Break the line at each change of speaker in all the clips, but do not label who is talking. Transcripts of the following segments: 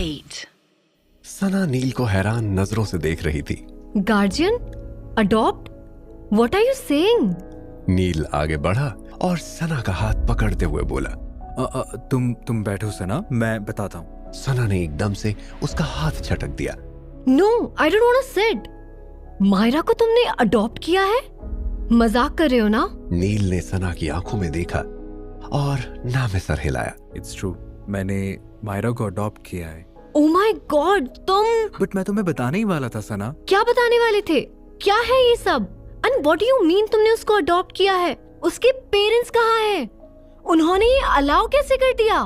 8.
सना नील को हैरान नजरों से देख रही थी।
Guardian? Adopt? What are you saying?
Neel आगे बढ़ा और सना का हाथ पकड़ते हुए बोला।
तुम बैठो सना, मैं बताता हूँ।
सना ने एकदम से उसका हाथ झटक दिया।
No, I don't want to sit. Myra को तुमने अडॉप्ट किया है? मजाक कर रहे हो ना?
नील ने सना की आंखों में देखा और ना में सर हिलाया।
इट्स ट्रू, मैंने मायरा को अडॉप्ट किया है।
ओ माय गॉड, तुम?
बट मैं तुम्हें बताने ही वाला था सना।
क्या बताने वाले थे? क्या है ये सब? And what do you mean तुमने उसको अडॉप्ट किया है? उसके पेरेंट्स कहाँ हैं? उन्होंने ये अलाउ कैसे कर दिया?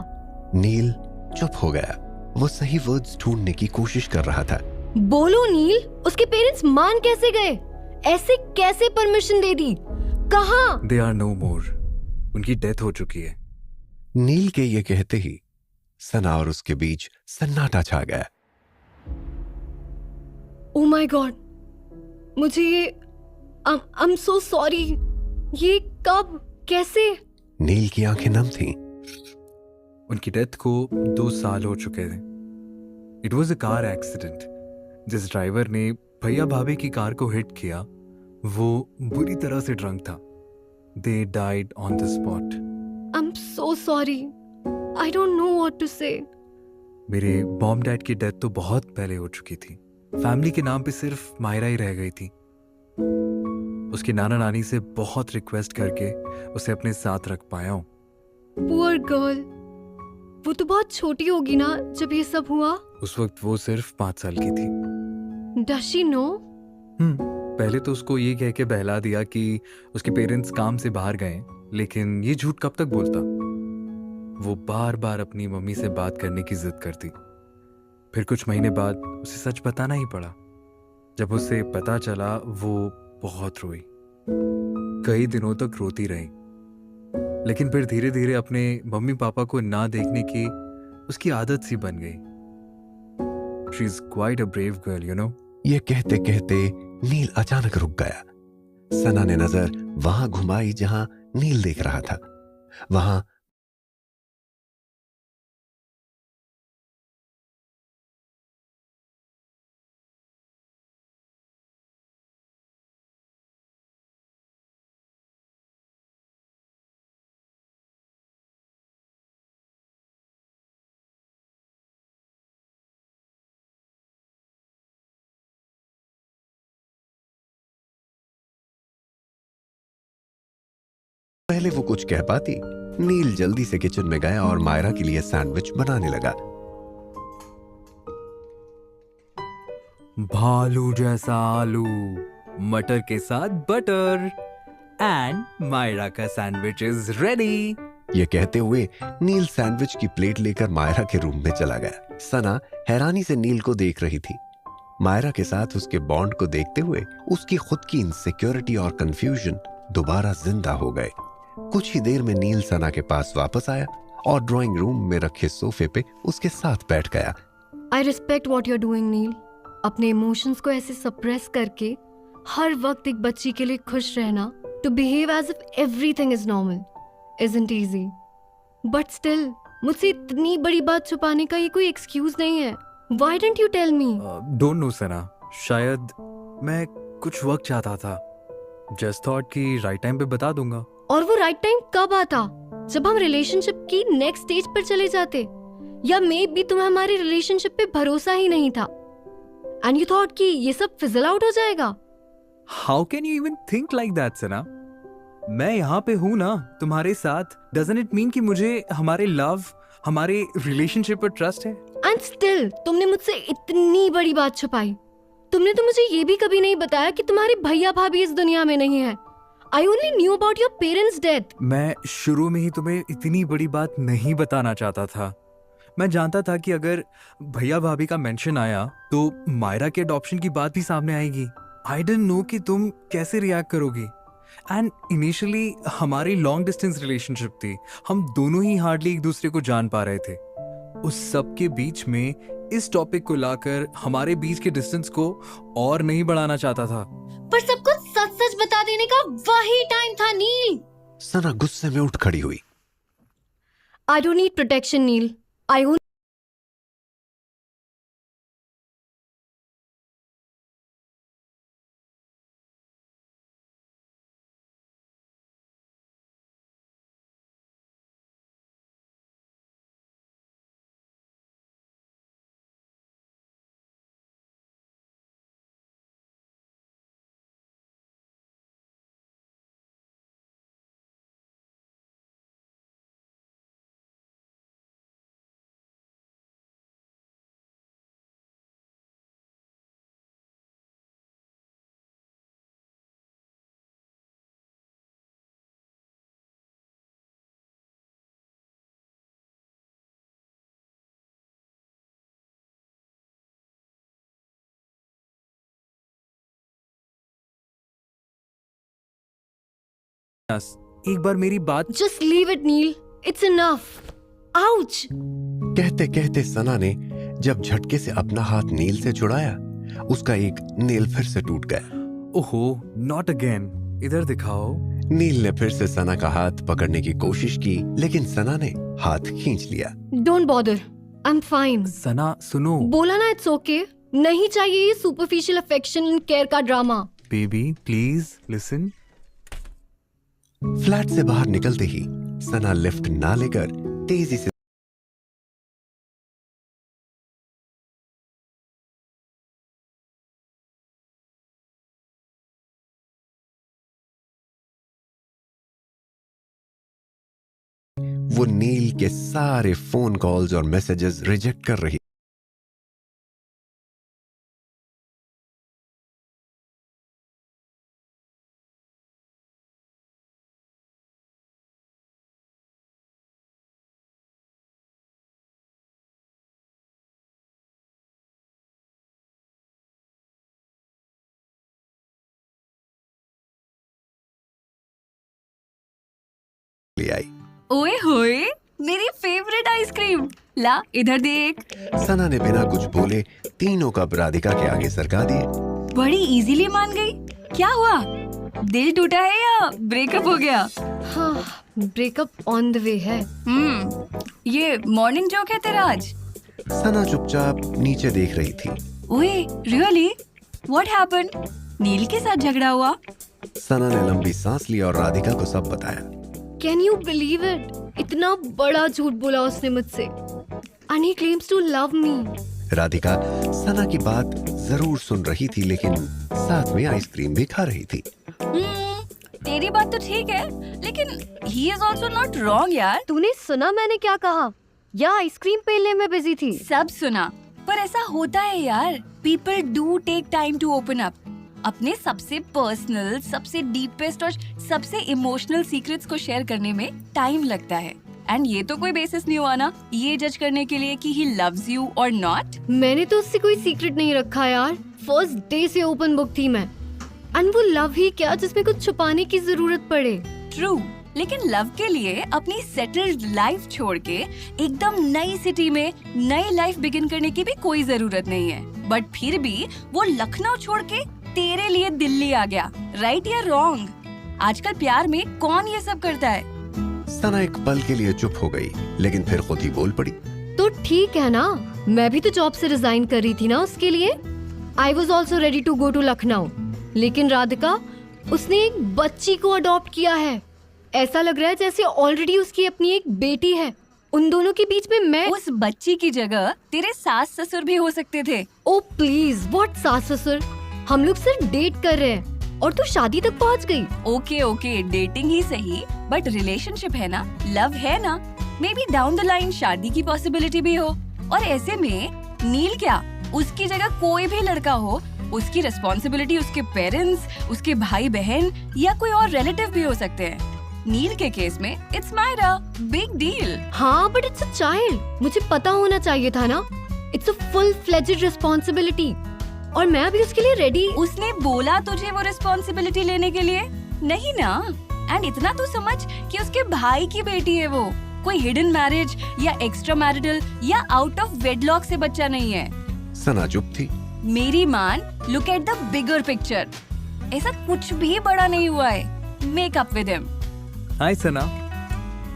नील चुप हो गया। वो सही वर्ड्स ढूंढने की कोशिश कर रहा था।
बोलो नील, उसके पेरेंट्स मान कैसे गए? ऐसे कैसे परमिशन दे दी? कहाँ?
दे आर नो मोर। उनकी डेथ हो चुकी है।
नील के ये कहते ही सना और उसके बीच सन्नाटा छा गया।
ओ माय गॉड, मुझे ये आई एम सो सॉरी। ये कब, कैसे?
नील की आंखें नम थीं।
उनकी डेथ को 2 साल हो चुके थे। It was a car accident. जिस ड्राइवर ने भैया भाभी की कार को हिट किया वो बुरी तरह से ड्रंक था। They died on the spot.
I am so sorry. I don't know what to say.
मेरे मॉम डैड की डेथ तो बहुत पहले हो चुकी थी। फैमिली के नाम पे सिर्फ मायरा ही रह गई थी। उसके नाना नानी से बहुत रिक्वेस्ट करके उसे अपने साथ रख पाया हूँ।
पुअर गर्ल, वो तो बहुत छोटी होगी ना जब ये सब हुआ?
उस वक्त वो सिर्फ 5 साल की थी।
Does she know?
पहले तो उसको ये कह के बहला दिया कि उसके पेरेंट्स काम से बाहर गए, लेकिन ये झूठ कब तक बोलता। वो बार बार अपनी मम्मी से बात करने की जिद करती। फिर कुछ महीने बाद उसे सच बताना ही पड़ा। जब उसे पता चला वो बहुत रोई। कई दिनों तक रोती रही, लेकिन फिर धीरे धीरे अपने मम्मी पापा को ना देखने की उसकी आदत सी बन गई। She is quite a brave girl, you know.
ये कहते कहते नील अचानक रुक गया। सना ने नजर वहां घुमाई जहां नील देख रहा था। वहां पहले वो कुछ कह पाती। नील जल्दी से किचन में गया और मायरा के लिए सैंडविच बनाने लगा।
भालू जैसा आलू, मटर के साथ बटर, एंड मायरा का सैंडविच इज रेडी।
ये कहते हुए नील सैंडविच की प्लेट लेकर मायरा के रूम में चला गया। सना हैरानी से नील को देख रही थी। मायरा के साथ उसके बॉन्ड को देखते हुए उसकी खुद की इनसिक्योरिटी और कंफ्यूजन दोबारा जिंदा हो गए। कुछ ही देर में नील सना के पास वापस आया और ड्राइंग रूम में रखे सोफे पे उसके साथ बैठ गया।
I respect what you are doing Neel. अपने इमोशंस को ऐसे सप्रेस करके हर वक्त एक बच्ची के लिए खुश रहना, to behave as if everything is normal, isn't easy. But still मुझसे इतनी बड़ी बात छुपाने का ये कोई एक्सक्यूज नहीं है। Why didn't you tell me?
Don't know Sana, शायद मैं कुछ वक्त चाहता था। जस्ट थॉट कि राइट टाइम पे बता दूंगा।
और वो राइट टाइम कब आता? जब हम रिलेशनशिप की नेक्स्ट स्टेज पर चले जाते, या मे बी तुम्हें हमारी रिलेशनशिप पे भरोसा ही नहीं था एंड यू थॉट कि ये सब फिजल आउट हो जाएगा।
How can you even think like that Sana? मैं यहाँ पे हूँ ना तुम्हारे साथ। डजंट इट मीन कि मुझे हमारे लव, हमारे रिलेशनशिप पर ट्रस्ट है?
एंड स्टिल तुमने मुझसे इतनी बड़ी बात छुपाई। तुमने तो मुझे ये भी कभी नहीं बताया कि तुम्हारे भैया भाभी इस दुनिया में नहीं है। I only knew about your parents' death.
मैं शुरू में ही तुम्हें इतनी बड़ी बात नहीं बताना चाहता था। मैं जानता था कि अगर भैया भाभी का मेंशन आया तो मायरा के अडॉप्शन की बात भी सामने आएगी। आई डिडंट नो कि तुम कैसे रिएक्ट करोगी। एंड इनिशियली हमारी लॉन्ग डिस्टेंस रिलेशनशिप थी। हम दोनों ही हार्डली एक दूसरे को जान पा रहे थे। उस सब के बीच में इस टॉपिक को लाकर हमारे बीच के डिस्टेंस को और नहीं बढ़ाना चाहता था।
पर सब कुछ सच सच बता देने का वही टाइम था नील।
सना गुस्से में उठ खड़ी हुई।
I don't need protection, Neil. I only
एक बार मेरी बात।
Just leave it, Neil. It's enough. Ouch!
कहते कहते सना ने जब झटके से अपना हाथ नील से छुड़ाया, उसका एक नेल फिर से टूट गया।
ओहो, नॉट अगेन। इधर दिखाओ।
नील ने फिर से सना का हाथ पकड़ने की कोशिश की, लेकिन सना ने हाथ खींच लिया।
Don't bother. I'm fine.
सना सुनो।
बोला ना it's okay. नहीं चाहिए ये superficial affection and care का drama.
Baby please listen.
Flat से बाहर निकलते ही सना लिफ्ट ना लेकर तेजी से वो नील के सारे फोन कॉल्स और मैसेजेस रिजेक्ट कर रही। ले आई।
ओए होए, मेरी फेवरेट आइसक्रीम। ला इधर देख।
सना ने बिना कुछ बोले तीनों कप राधिका के आगे सरका दिए।
बड़ी इजीली मान गई। क्या हुआ? दिल टूटा है या ब्रेकअप हो गया?
हाँ, ब्रेकअप ऑन द वे है।
ये मॉर्निंग जोक है तेरा आज?
सना चुपचाप नीचे देख रही थी।
ओए रियली? What happened? नील के साथ झगड़ा हुआ?
सना ने लंबी सांस ली और राधिका को सब बताया।
Can you believe it? इतना बड़ा झूठ बोला उसने मुझसे। And he claims to love me.
Radhika सना की बात जरूर सुन रही थी, लेकिन साथ में आइसक्रीम भी खा रही थी।
तेरी बात तो ठीक है, लेकिन he is also not wrong यार।
तूने सुना मैंने क्या कहा? या आइसक्रीम पेलने में बिजी थी?
सब सुना, पर ऐसा होता है यार। People do take time to open up. अपने सबसे पर्सनल, सबसे डीपेस्ट और सबसे इमोशनल सीक्रेट्स को शेयर करने में टाइम लगता है। एंड ये तो कोई बेसिस नहीं हुआ ना ये जज करने के लिए कि ही लव्स यू और नॉट।
मैंने तो उससे कोई सीक्रेट नहीं रखा यार। फर्स्ट डे से ओपन बुक थी मैं। एंड वो लव ही क्या जिसमें कुछ छुपाने की जरूरत पड़े।
ट्रू, लेकिन लव के लिए अपनी सेटल्ड लाइफ छोड़ के एकदम नई सिटी में नई लाइफ बिगिन करने की भी कोई जरूरत नहीं है। बट फिर भी वो लखनऊ छोड़ के तेरे लिए दिल्ली आ गया। राइट या रॉन्ग? आजकल प्यार में कौन ये सब करता है?
सना एक पल के लिए चुप हो गई, लेकिन फिर खुद ही बोल पड़ी।
तो ठीक है ना, मैं भी तो जॉब से रिजाइन कर रही थी ना उसके लिए। I was also ready to go to Lucknow. लेकिन राधिका, उसने एक बच्ची को अडॉप्ट किया है। ऐसा लग रहा है जैसे ऑलरेडी उसकी अपनी एक बेटी है। उन दोनों के बीच में मैं।
उस बच्ची की जगह तेरे सास ससुर भी हो सकते थे।
ओ प्लीज, व्हाट सास ससुर? हम लोग सिर्फ डेट कर रहे हैं और तू शादी तक पहुंच गई।
ओके डेटिंग ही सही, बट रिलेशनशिप है ना, लव है ना। May be down the line शादी की पॉसिबिलिटी भी हो। और ऐसे में नील क्या, उसकी जगह कोई भी लड़का हो, उसकी रिस्पॉन्सिबिलिटी उसके पेरेंट्स, उसके भाई बहन या कोई और रिलेटिव भी हो सकते हैं। नील के केस में इट्स मायरा, बिग डील।
हाँ, बट इट्स अ चाइल्ड। मुझे पता होना चाहिए था ना। It's a full fledged responsibility और मैं अभी उसके लिए रेडी।
उसने बोला तुझे वो रिस्पॉन्सिबिलिटी लेने के लिए? नहीं ना। एंड इतना तो समझ कि उसके भाई की बेटी है वो। कोई हिडन मैरिज या एक्स्ट्रा मैरिटल या आउट ऑफ वेडलॉक से बच्चा नहीं है।
सना चुप थी।
मेरी मान, look at the bigger picture. ऐसा कुछ भी बड़ा नहीं हुआ है। Make up with him.
Hi Sana.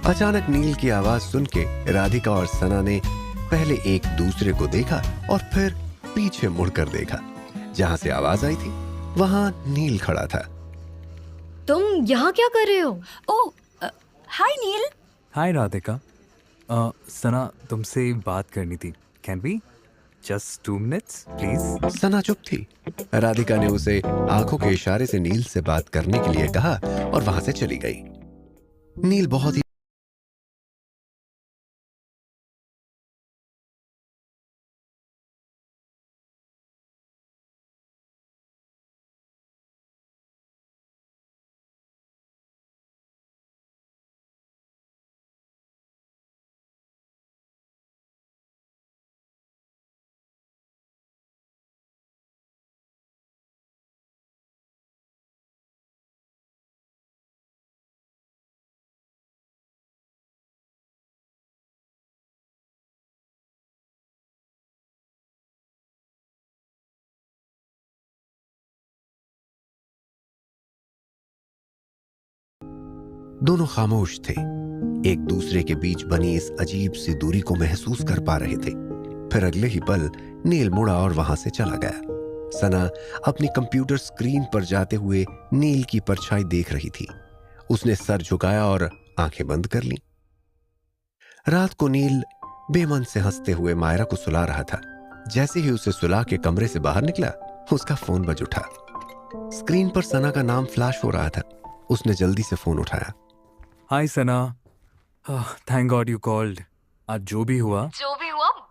अचानक नील की आवाज सुन के राधिका और सना ने पहले एक दूसरे को देखा और फिर पीछे मुड़कर देखा। जहां से आवाज आई थी वहां नील खड़ा था।
तुम यहाँ क्या कर रहे हो?
ओह, हाय नील।
हाय राधिका। सना तुमसे बात करनी थी। Can we just 2 minutes please?
Sana चुप थी। राधिका ने उसे आंखों के इशारे से नील से बात करने के लिए कहा और वहां से चली गई। नील बहुत ही दोनों खामोश थे, एक दूसरे के बीच बनी इस अजीब सी दूरी को महसूस कर पा रहे थे। फिर अगले ही पल नील मुड़ा और वहां से चला गया। सना अपनी कंप्यूटर स्क्रीन पर जाते हुए नील की परछाई देख रही थी। उसने सर झुकाया और आंखें बंद कर लीं। रात को नील बेमन से हंसते हुए मायरा को सुला रहा था। जैसे ही उसे सुला के कमरे से बाहर निकला, उसका फोन बज उठा। स्क्रीन पर सना का नाम फ्लैश हो रहा था। उसने जल्दी से फोन उठाया।
हाय सना, थैंक गॉड यू कॉल्ड। आज जो भी हुआ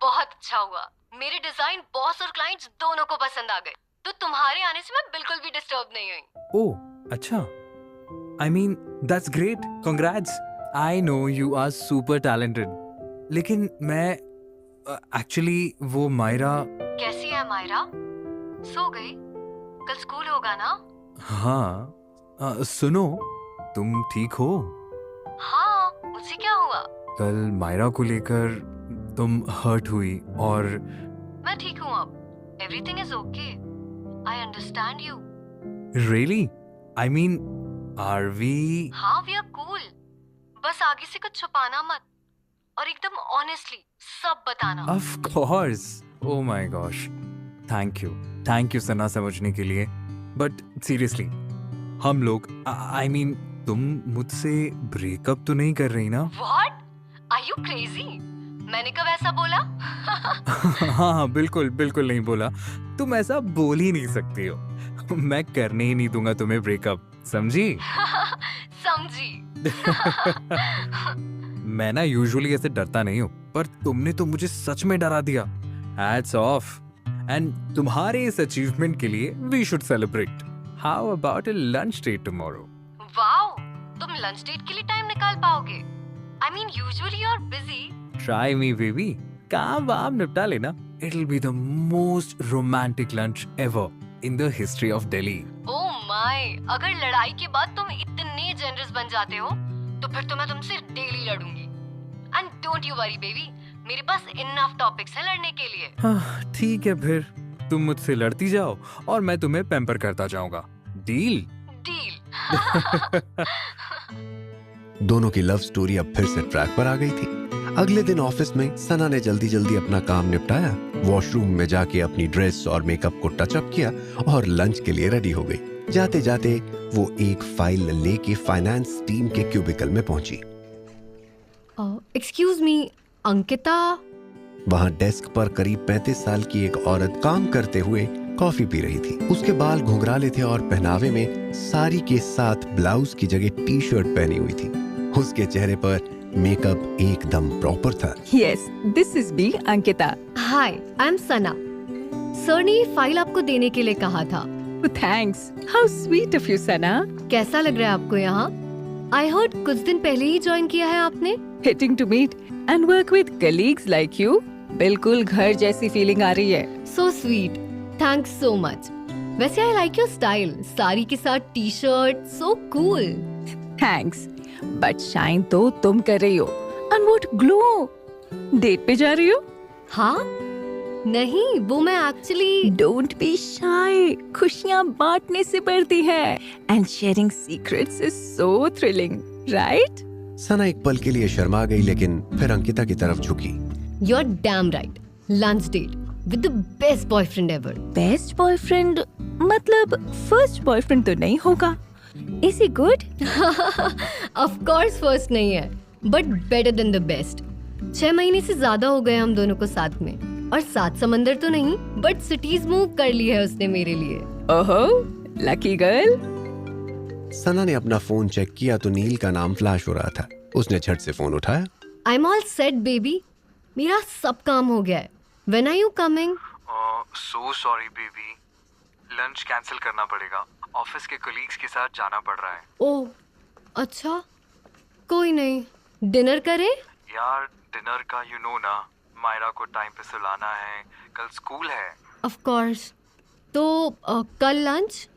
बहुत अच्छा हुआ। मेरे डिजाइन बॉस और क्लाइंट्स दोनों को पसंद आ गए, तो तुम्हारे आने से मैं बिल्कुल भी डिस्टर्ब नहीं हुई।
ओह अच्छा, I mean that's great, congrats. I know you are super talented, लेकिन मैं एक्चुअली वो मायरा।
कैसी है मायरा? सो गई? कल स्कूल होगा ना?
हाँ, सुनो, तुम ठीक हो?
हाँ, मुझे क्या हुआ?
कल मायरा को लेकर तुम हर्ट हुई और
मैं ठीक हूँ अब। Everything is okay. I understand you.
Really? I mean, are we?
हाँ, वी आर कूल। बस आगे से कुछ छुपाना मत और एकदम ऑनेस्टली सब बताना।
Of course. Oh my gosh, thank you Sana समझने के लिए। बट सीरियसली, हम लोग, आई मीन तुम मुझसे ब्रेकअप तो नहीं कर रही ना?
व्हाट? Are you crazy? मैंने कब ऐसा बोला?
हाँ, बिल्कुल नहीं बोला। तुम ऐसा बोल ही नहीं सकती हो। मैं करने ही नहीं दूंगा तुम्हें ब्रेकअप, समझी?
समझी।
मैं ना यूजुअली ऐसे डरता नहीं हूँ, पर तुमने तो मुझे सच में डरा दिया। Hats off. एंड तुम्हारे इस अचीवमेंट के लिए we should celebrate. How about a lunch date tomorrow?
Wow, तुम लंच डेट के लिए टाइम निकाल पाओगे? I mean usually you are busy.
Try me baby, काम वाम निपटा लेना। It'll be the most romantic lunch ever in the history of Delhi.
Oh my, अगर लड़ाई के बाद तुम इतने जनरस बन जाते हो तो फिर तो मैं तुमसे डेली लड़ूंगी। And don't you worry baby, मेरे पास इनफ टॉपिक्स हैं लड़ने के लिए।
हाँ, ठीक है, फिर तुम मुझसे लड़ती जाओ और मैं तुम्हें पैम्पर करता जाऊंगा। डील?
डील।
दोनों की लव स्टोरी अब फिर से ट्रैक पर आ गई थी। अगले दिन ऑफिस में सना ने जल्दी जल्दी अपना काम निपटाया, वॉशरूम में जाके अपनी ड्रेस और मेकअप को टचअप किया और लंच के लिए रेडी हो गई। जाते जाते वो एक फाइल लेके फाइनेंस टीम के क्यूबिकल में पहुंची।
Excuse me, Ankita?
वहां डेस्क पर करीब 35 साल की एक औरत काम करते हुए कॉफी पी रही थी। उसके बाल घुंघराले थे और पहनावे में साड़ी के साथ ब्लाउज की जगह टी शर्ट पहनी हुई थी। उसके चेहरे पर मेकअप एकदम प्रॉपर था।
Yes, this is me, Ankita.
Hi, I am Sana. Sir ने ये फाइल आपको देने के लिए कहा था।
Oh, thanks. How sweet of you, Sana.
कैसा लग रहा है आपको यहाँ? आई हर्ड कुछ दिन पहले ही ज्वाइन किया है आपने।
Hitting to meet and work with colleagues like you. बिल्कुल घर जैसी फीलिंग आ रही है।
So sweet, thanks so much. वैसे I like your style, sari के साथ T shirt, so cool.
Thanks, but shine तो तुम कर रही हो। And what glow! डेट पे जा रही हो?
हाँ? नहीं, वो मैं एक्चुअली।
Don't be shy. खुशियाँ बांटने से बढ़ती है। And sharing secrets is so thrilling, right?
सना एक पल के लिए शर्मा गई, लेकिन फिर अंकिता की तरफ झुकी।
You're damn right. Lunch date with the best boyfriend ever.
Best boyfriend मतलब first boyfriend तो नहीं होगा? Is he good?
Of course first नहीं है, but better than the best. 6 महीने से ज्यादा हो गए हम दोनों को साथ में, और 7 समंदर तो नहीं, but cities मूव कर ली है उसने मेरे लिए।
ओहो, lucky girl.
सना ने अपना फोन चेक किया तो नील का नाम फ्लैश हो रहा था। उसने झट से फोन उठाया।
I'm all set baby. मेरा सब काम हो गया है। When are you coming?
So sorry baby, lunch cancel करना पड़ेगा। ऑफिस के कलीग्स के साथ जाना पड़ रहा है।
ओह, अच्छा, कोई नहीं। डिनर करें?
यार डिनर का यू नो ना, मायरा को टाइम पे सुलाना है, कल स्कूल है।
Of course. तो कल lunch?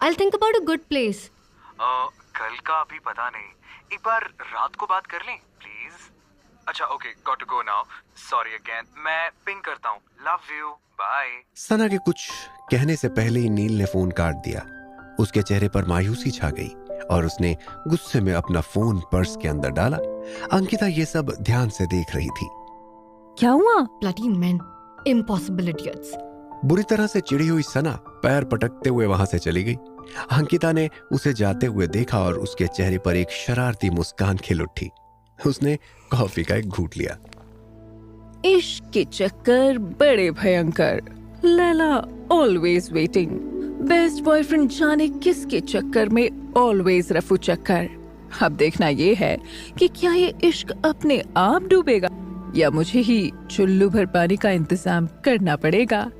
I'll think about a good place.
कल का अभी पता नहीं, एक बार रात को बात कर लें प्लीज। अच्छा okay, got to go now, sorry again, मैं पिंग करता हूँ, लव यू, बाय।
सना के कुछ कहने से पहले ही नील ने फोन काट दिया। उसके चेहरे पर मायूसी छा गई। और उसने गुस्से में अपना फोन पर्स के अंदर डाला। अंकिता ये सब ध्यान से देख रही थी।
क्या हुआ?
Bloody men, impossible idiots.
बुरी तरह से चिढ़ी हुई सना पैर पटकते हुए वहां से चली गई। अंकिता ने उसे जाते हुए देखा और उसके चेहरे पर एक शरारती मुस्कान खिल उठी। उसने कॉफी का एक घूंट लिया।
इश्क के चक्कर बड़े भयंकर, Laila always waiting, best boyfriend जाने किसके चक्कर में ऑलवेज रफू चक्कर। अब देखना ये है कि क्या ये इश्क अपने आप डूबेगा या मुझे ही चुल्लू भर पानी का इंतजाम करना पड़ेगा।